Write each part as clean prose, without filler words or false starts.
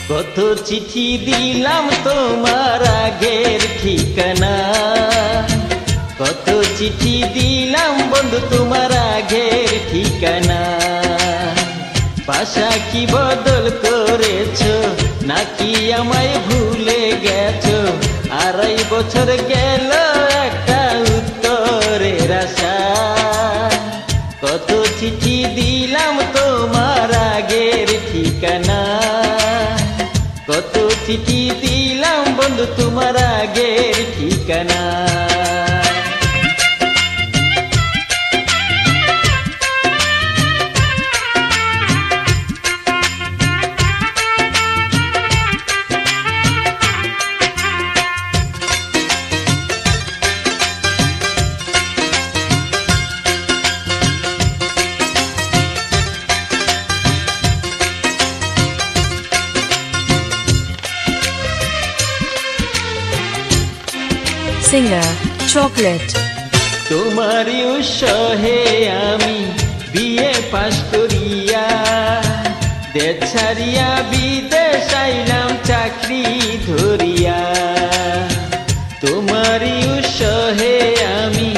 কত চিঠি দিলাম তোমার আগের ঠিকানা, কত চিঠি দিলাম বন্ধু তোমার আগের ঠিকানা। বাসা কি বদল করেছো নাকি আমায় ভুলে গেছো? 2.5 বছর গেল একটা উত্তরের আশা। কত চিঠি দিলাম তোমার আগের ঠিকানা, কত চিঠি দিলাম বন্ধু তোমার আগের ঠিকানা। Singer Chocolate তোমারই উৎসাহে আমি বিয়ে পাশ করিয়া, দেশ ছাড়িয়া বিদেশ আইলাম চাকরি ধরিয়া। তোমারই উৎসাহে আমি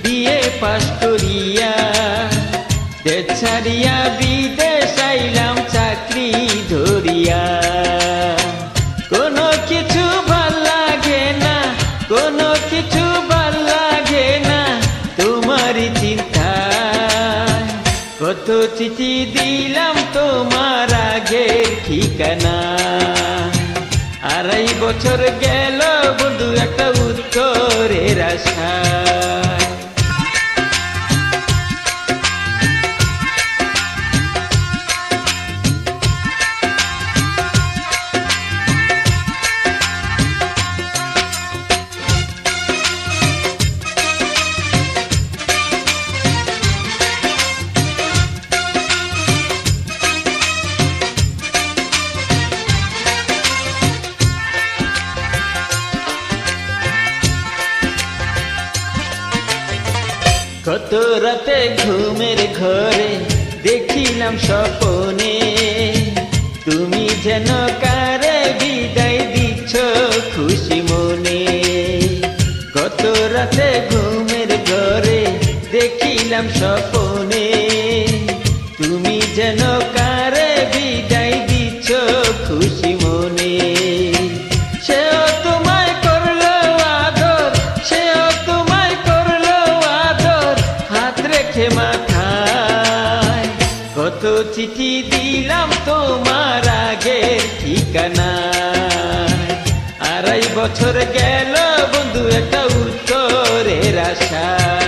বিয়ে পাশ করিয়া, দেশ ছাড়িয়া বিদেশ আইলাম চাকরি ধরিয়া। কোনো কিছু ভাল লাগে না, কোনো কিছু ভাল লাগে না তোমারই চিন্তায়। কত চিঠি দিলাম তোমার আগের ঠিকানা, 2.5 বছর গেল বন্ধু একটা উত্তরের আশায়। কত রাতে ঘুমের ঘরে দেখিলাম স্বপনে, তুমি যেন কারে বিদায় দিচ্ছ খুশি মনে। কত রাতে ঘুমের ঘরে দেখিলাম স্বপনে, তুমি যেন কারে বিদায় দিচ্ছ খুশি মনে। সেও তোমায় করলো আদর, সেও তোমায় করলো আদর হাত রেখে মাথায়। কত চিঠি দিলাম তোমার আগের ঠিকানায়, 2.5 বছর গেল বন্ধু একটা উত্তরের আশায়।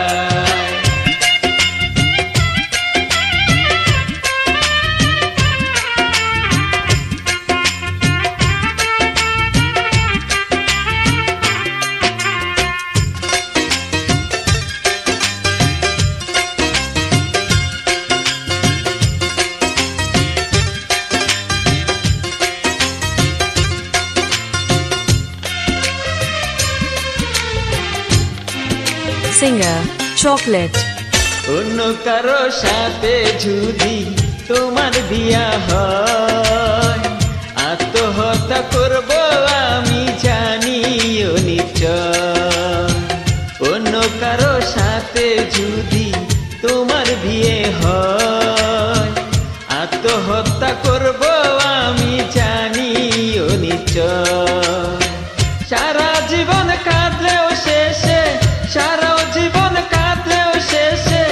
Singer Chocolate অন্য কারো সাথে যদি তোমার বিয়া হয়, আত্মহত্যা করব আমি জানিও নিশ্চয়। অন্য কারো সাথে যদি তোমার বিয়ে হয়, আত্মহত্যা করব আমি জানিও নিশ্চয়। সারা জীবন কাঁদলেও শেষে, সারা জীবন কাঁদলেও শেষে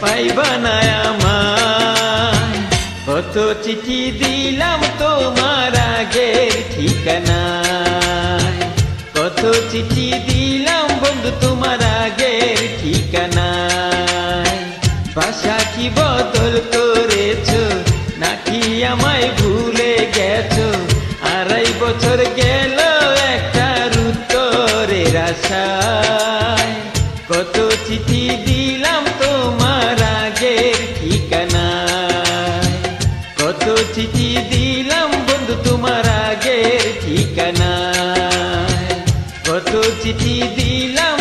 পাইবা না আমায়। কত চিঠি দিলাম তোমার আগের ঠিকানায়, কত চিঠি দিলাম বন্ধু তোমার আগের ঠিকানায়। বাসা কি বদল করেছো নাকি আমায় ভুলে গেছো? 2.5 বছর গেল একটা উত্তরের আশায়। কত চিঠি দিলাম তোমার আগের ঠিকানায়, কত চিঠি দিলাম বন্ধু তোমার আগের ঠিকানায়, কত চিঠি দিলাম